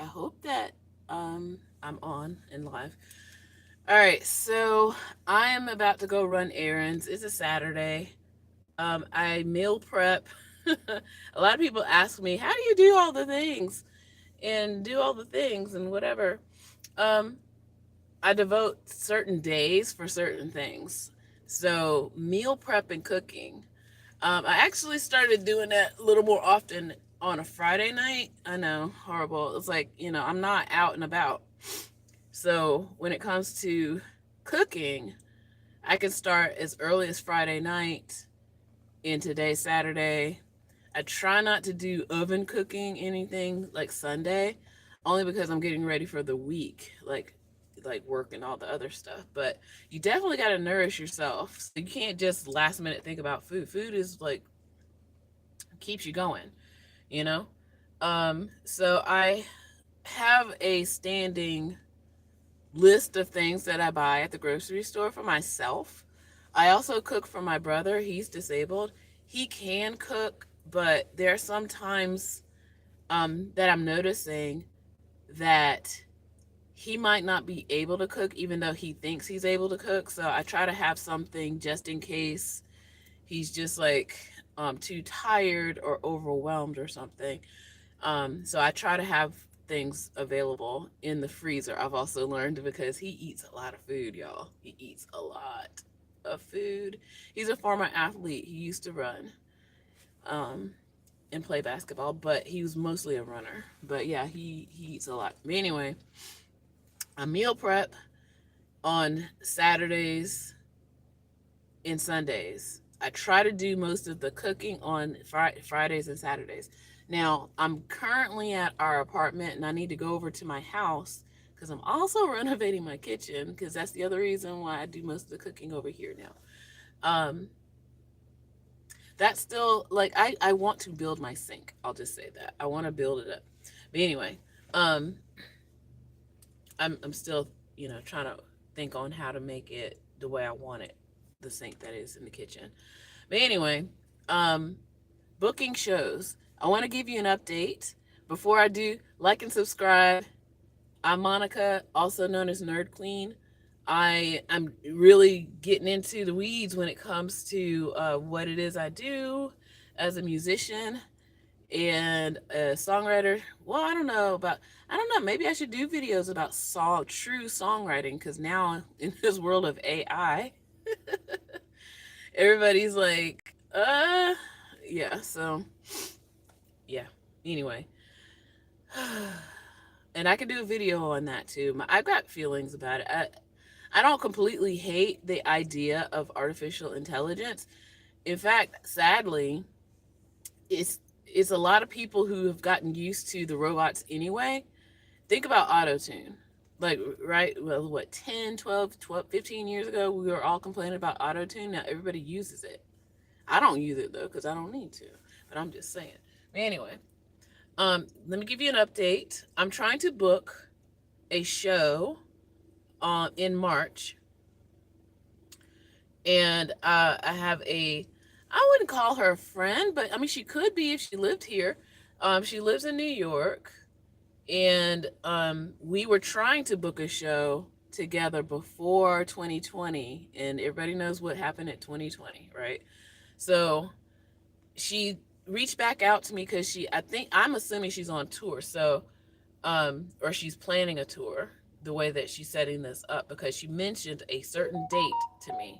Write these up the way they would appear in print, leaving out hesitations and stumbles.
hope that I'm on and live. All right, so I am about to go run errands. It's a Saturday. I meal prep. A lot of people ask me, "How do you do all the things and do all the things and whatever?" Um, I devote certain days for certain things. So meal prep and cooking. I actually started doing that a little more often on a Friday night. I know, horrible. It's like, I'm not out and about. So when it comes to cooking, I can start as early as Friday night and today's Saturday. I try not to do oven cooking anything like Sunday, only because I'm getting ready for the week, like work and all the other stuff. But you definitely got to nourish yourself. So you can't just last minute think about food. Food is like keeps you going, you know? So I have a standing list of things that I buy at the grocery store for myself. I also cook for my brother. He's disabled. He can cook, but there are some times that I'm noticing that he might not be able to cook, even though he thinks he's able to cook. So I try to have something just in case he's just like too tired or overwhelmed or something. So I try to have things available in the freezer. I've also learned because he eats a lot of food, y'all. He eats a lot of food. He's a former athlete. He used to run um, and play basketball, but he was mostly a runner. But yeah, he eats a lot. But anyway, I meal prep on Saturdays and Sundays. I try to do most of the cooking on Fridays and Saturdays. Now, I'm currently at our apartment and I need to go over to my house because I'm also renovating my kitchen because that's the other reason why I do most of the cooking over here now. Um, that's still like I want to build my sink. I'll just say that. I want to build it up. But anyway, um, I'm still, trying to think on how to make it the way I want it, the sink that is in the kitchen. But anyway, um, booking shows. I want to give you an update. Before I do, like and subscribe. I'm Monica, also known as Nerd Queen. I'm really getting into the weeds when it comes to what it is I do as a musician and a songwriter. Well, I don't know. Maybe I should do videos about true songwriting because now in this world of AI, everybody's like, yeah. So yeah. Anyway, and I could do a video on that too. I've got feelings about it. I don't completely hate the idea of artificial intelligence. In fact, sadly, it's a lot of people who have gotten used to the robots anyway. Think about autotune. Like, right, well, what, 10, 12, 12, 15 years ago, we were all complaining about autotune. Now everybody uses it. I don't use it though, because I don't need to. But I'm just saying. But anyway, let me give you an update. I'm trying to book a show in March, and I have I wouldn't call her a friend, but I mean she could be if she lived here. She lives in New York, and we were trying to book a show together before 2020, and everybody knows what happened at 2020, right? So she reached back out to me because I'm assuming she's on tour, so or she's planning a tour the way that she's setting this up because she mentioned a certain date to me,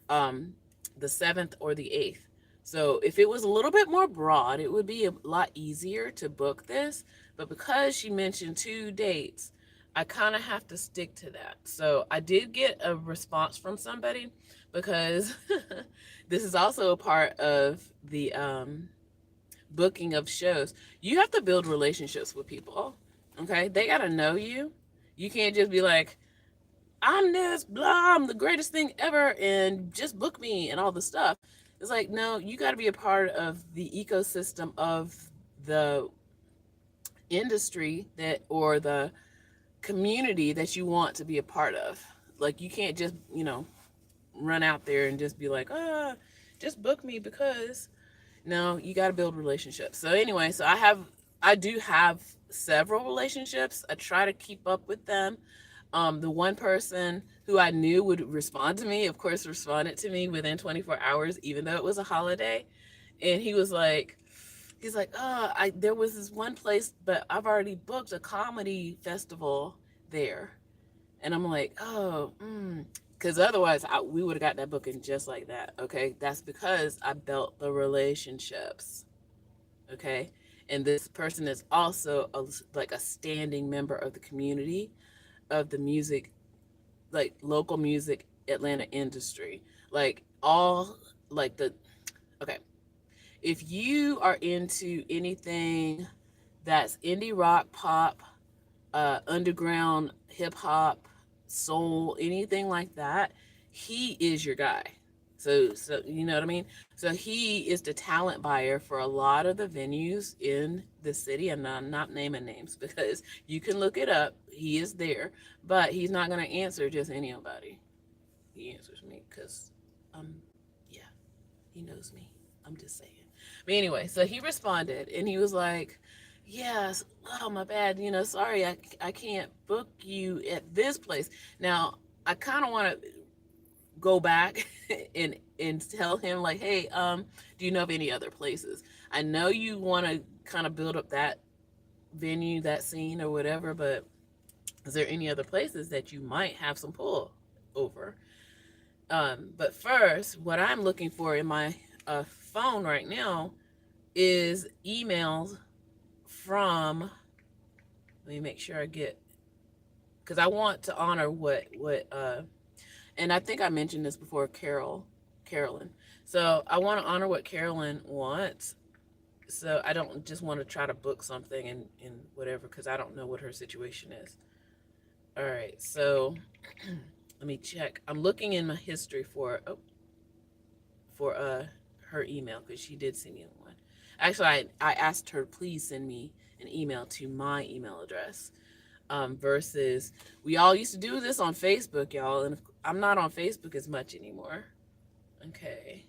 um, the 7th or the 8th. So if it was a little bit more broad, it would be a lot easier to book this. But because she mentioned two dates, I kind of have to stick to that. So I did get a response from somebody because this is also a part of the booking of shows. You have to build relationships with people. Okay, they gotta know you. You can't just be like, I'm this, blah, I'm the greatest thing ever, and just book me and all the stuff. It's like, no, you got to be a part of the ecosystem of the industry or the community that you want to be a part of. Like, you can't just, run out there and just be like, just book me because. No, you got to build relationships. So, anyway, so I do have several relationships. I try to keep up with them. The one person who I knew would respond to me, of course, responded to me within 24 hours, even though it was a holiday. And he's like, oh, there was this one place, but I've already booked a comedy festival there. And I'm like, oh, because otherwise we would have got that booking just like that. Okay, that's because I built the relationships. Okay, and this person is also like a standing member of the community of the music, like local music Atlanta industry, like all like the okay. If you are into anything that's indie rock, pop, underground hip hop, soul, anything like that, he is your guy. So you know what I mean? So he is the talent buyer for a lot of the venues in the city, and I'm not naming names because you can look it up. He is there, but he's not going to answer just anybody. He answers me because, yeah, he knows me. I'm just saying. But anyway, so he responded and he was like, yes, oh, my bad. Sorry, I can't book you at this place. Now, I kind of want to go back and tell him, like, hey, do you know of any other places? I know you want to kind of build up that venue, that scene or whatever, but is there any other places that you might have some pull over? But first, what I'm looking for in my phone right now is emails from, let me make sure I get, because I want to honor what and I think I mentioned this before, Carolyn. So I want to honor what Carolyn wants. So I don't just want to try to book something and whatever, because I don't know what her situation is. All right, so let me check. I'm looking in my history for her email, because she did send me one. Actually, I asked her, please send me an email to my email address. Versus we all used to do this on Facebook, y'all, and I'm not on Facebook as much anymore. Okay.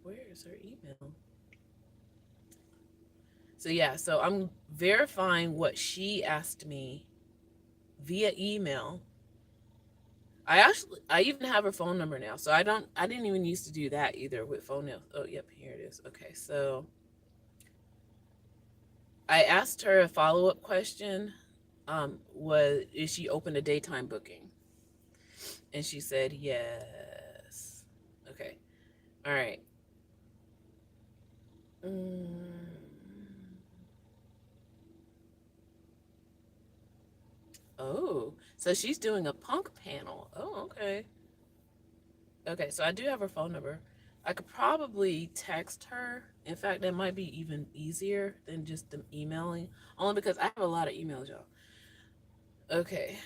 Where is her email? So yeah, so I'm verifying what she asked me via email. I even have her phone number now. So I didn't even used to do that either with phone now. Oh, yep, here it is. Okay, so I asked her a follow-up question. Is she open to daytime booking? And she said yes. Okay. All right. Oh, so she's doing a punk panel. Oh, okay. Okay, so I do have her phone number. I could probably text her. In fact, that might be even easier than just them emailing, only because I have a lot of emails, y'all. Okay.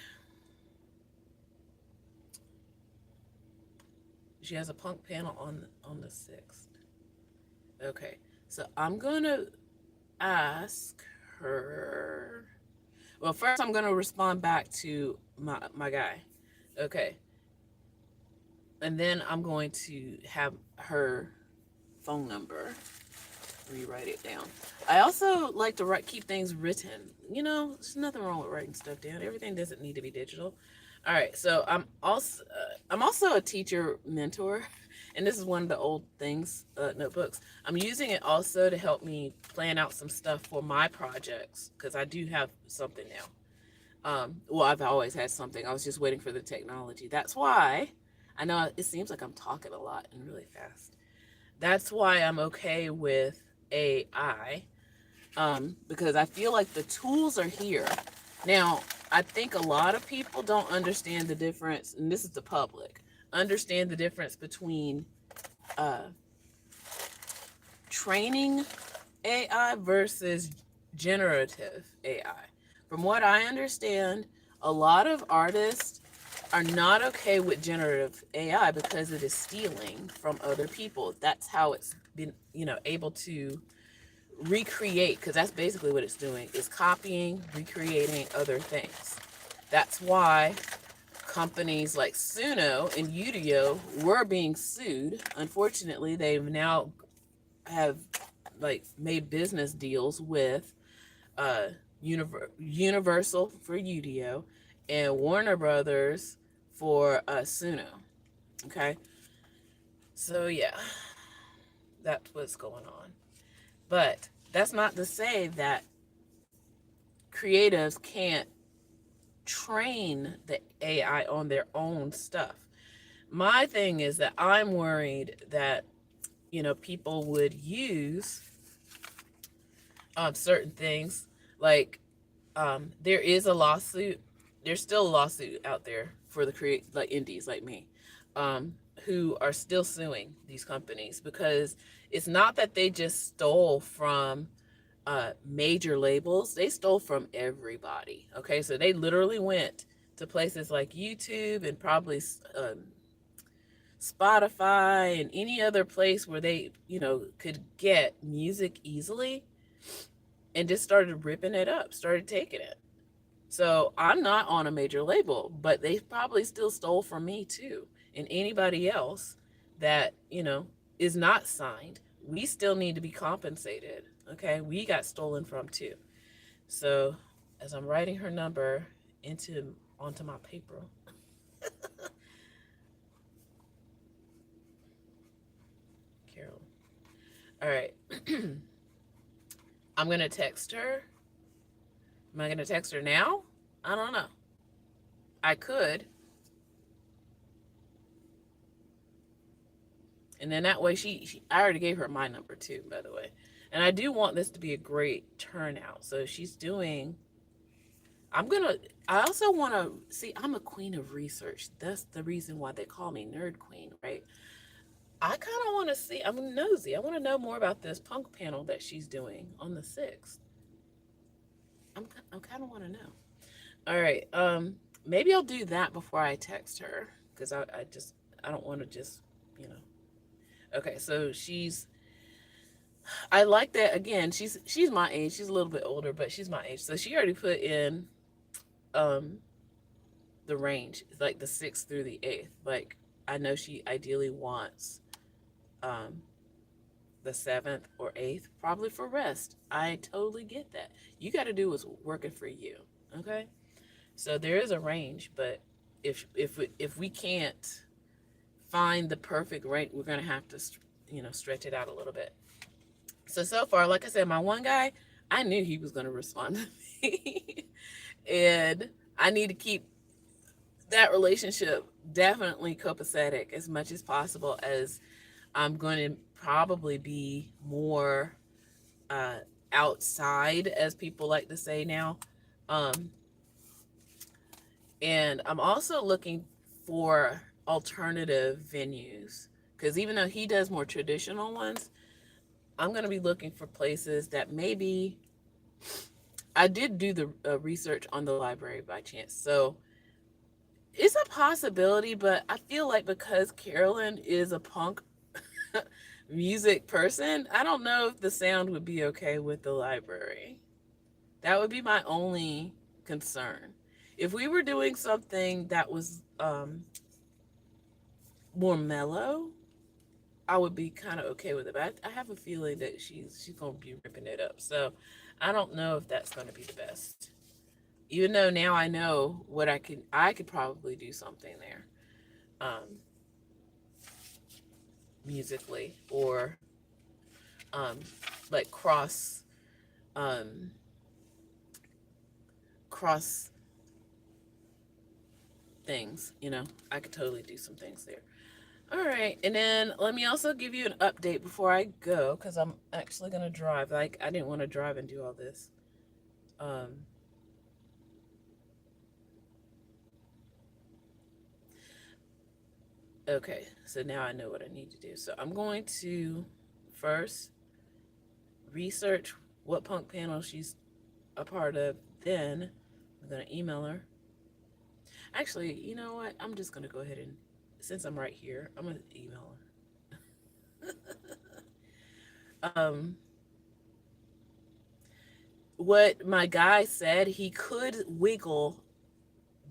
She has a punk panel on the 6th. Okay. So I'm going to ask her. Well, first I'm going to respond back to my guy. Okay. And then I'm going to have her phone number. Rewrite it down. I also like to keep things written. There's nothing wrong with writing stuff down. Everything doesn't need to be digital. All right, so I'm also a teacher mentor, and this is one of the old things notebooks. I'm using it also to help me plan out some stuff for my projects, because I do have something now. Well, I've always had something. I was just waiting for the technology. That's why I know it seems like I'm talking a lot and really fast. That's why I'm okay with AI, because I feel like the tools are here. Now, I think a lot of people don't understand the difference, and this is the public, understand the difference between training AI versus generative AI. From what I understand, a lot of artists are not okay with generative AI because it is stealing from other people. That's how it's been, able to recreate, because that's basically what it's doing, is copying, recreating other things. That's why companies like Suno and Udio were being sued. Unfortunately, they've now have like made business deals with uh, Universal for Udio and Warner Brothers for Suno. Okay, so yeah, that's what's going on. But that's not to say that creatives can't train the AI on their own stuff. My thing is that I'm worried that, people would use certain things. Like, there is a lawsuit. There's still a lawsuit out there for the like indies like me, who are still suing these companies because it's not that they just stole from major labels. They stole from everybody. Okay, so they literally went to places like YouTube and probably Spotify and any other place where they, could get music easily and just started ripping it up, started taking it. So I'm not on a major label, but they probably still stole from me too. And anybody else that, is not signed, we still need to be compensated. Okay, we got stolen from too. So as I'm writing her number onto my paper, Carol. All right. I'm gonna text her. Am I gonna text her now? I don't know. I could. And then that way I already gave her my number too, by the way. And I do want this to be a great turnout. So she's doing I also want to see, I'm a queen of research. That's the reason why they call me Nerd Queen, right? I kind of want to see, I'm nosy. I want to know more about this punk panel that she's doing on the 6th. I kind of want to know. All right. Maybe I'll do that before I text her because I don't want to just, you know. Okay, so I like that again. She's my age. She's a little bit older, but she's my age. So she already put in um the range, like the 6th through the 8th. Like I know she ideally wants um the 7th or 8th, probably for rest. I totally get that. You got to do what's working for you. Okay, so there is a range, but if we can't find the perfect range, we're gonna have to stretch it out a little bit. So far, like I said, my one guy, I knew he was gonna respond to me, and I need to keep that relationship definitely copacetic as much as possible, as I'm going to probably be more uh, outside, as people like to say now. Um, and I'm also looking for alternative venues because even though he does more traditional ones, I'm going to be looking for places that maybe I did do the research on the library by chance. So it's a possibility, but I feel like because Carolyn is a punk music person, I don't know if the sound would be okay with the library. That would be my only concern. If we were doing something that was more mellow, I would be kind of okay with it. But I have a feeling that she's gonna be ripping it up. So I don't know if that's gonna be the best. Even though now I know what I could probably do something there, musically, or um, like um, cross things. I could totally do some things there. All right, and then let me also give you an update before I go, because I'm actually gonna drive. Like I didn't want to drive and do all this. Um, okay, so now I know what I need to do. So I'm going to first research what punk panel she's a part of. Then I'm gonna email her. Actually, you know what? I'm just gonna go ahead and, since I'm right here, I'm gonna email her. um, what my guy said, he could wiggle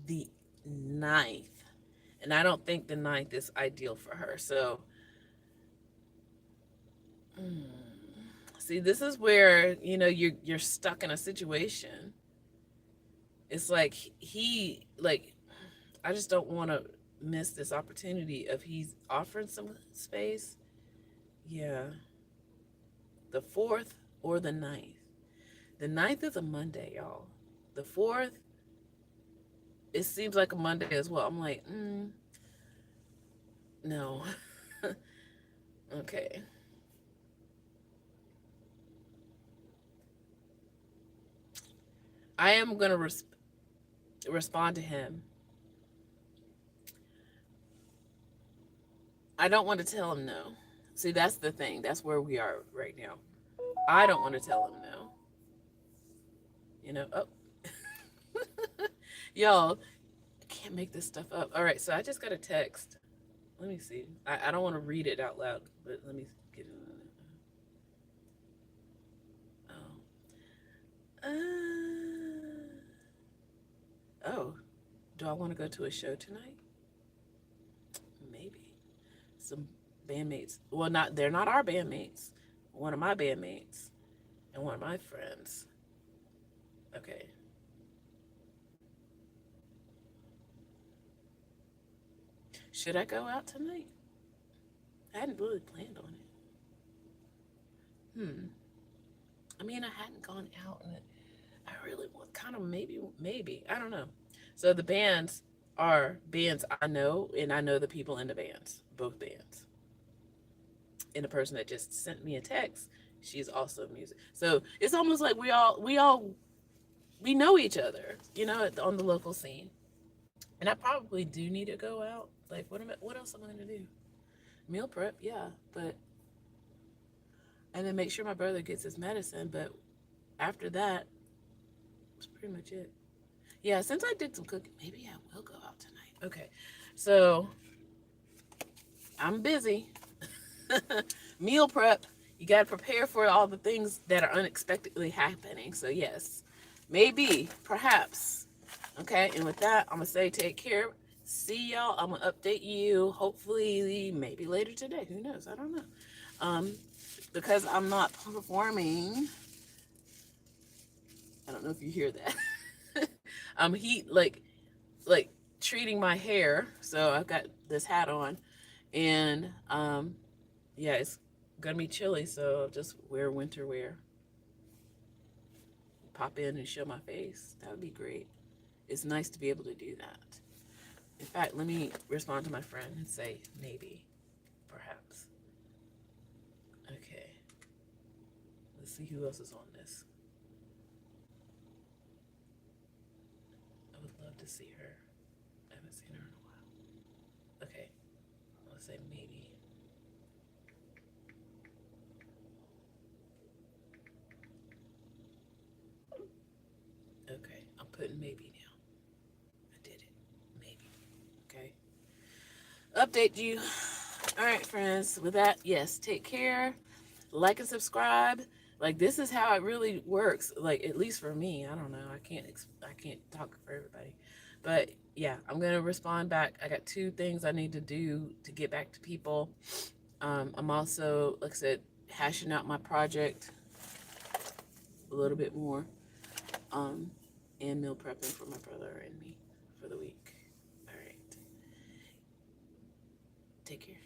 the 9th. And I don't think the 9th is ideal for her. So, see, this is where, you're stuck in a situation. It's like I just don't want to miss this opportunity of he's offering some space. Yeah. The 4th or the 9th. The 9th is a Monday, y'all. The 4th, it seems like a Monday as well. I'm like, no. Okay. I am going to respond to him. I don't want to tell him no. See, that's the thing. That's where we are right now. I don't want to tell him no. Oh. Y'all, I can't make this stuff up. All right, so I just got a text. Let me see. I don't want to read it out loud, but let me get it. Oh, do I want to go to a show tonight? Maybe. Some bandmates. Well, they're not our bandmates. One of my bandmates and one of my friends. Okay. Should I go out tonight? I hadn't really planned on it. I mean, I hadn't gone out, and I really want kind of maybe. I don't know. So the bands are bands I know, and I know the people in the bands, both bands. And the person that just sent me a text, she's also music. So it's almost like we know each other, on the local scene. And I probably do need to go out. Like, what else am I gonna do? Meal prep, yeah, but and then make sure my brother gets his medicine. But after that, that's pretty much it. Yeah, since I did some cooking, maybe I will go out tonight. Okay, so I'm busy. Meal prep. You got to prepare for all the things that are unexpectedly happening. So yes, maybe, perhaps. Okay, and with that, I'm gonna say take care. See y'all. I'm gonna update you. Hopefully, maybe later today. Who knows? I don't know. Because I'm not performing. I don't know if you hear that. He like treating my hair. So I've got this hat on, and yeah, it's gonna be chilly, so I'll just wear winter wear. Pop in and show my face. That would be great. It's nice to be able to do that. In fact, let me respond to my friend and say maybe, perhaps. Okay. Let's see who else is on this. I would love to see her. I haven't seen her in a while. Okay. Let's say maybe. Okay. I'm putting maybe now. I did it. Maybe. Okay. Update you. All right, friends. With that, yes, take care. Like and subscribe. Like, this is how it really works. Like, at least for me. I don't know. I can't talk for everybody. But yeah, I'm gonna respond back. I got 2 things I need to do to get back to people. I'm also, like I said, hashing out my project a little bit more. And meal prepping for my brother and me for the week. All right. Take care.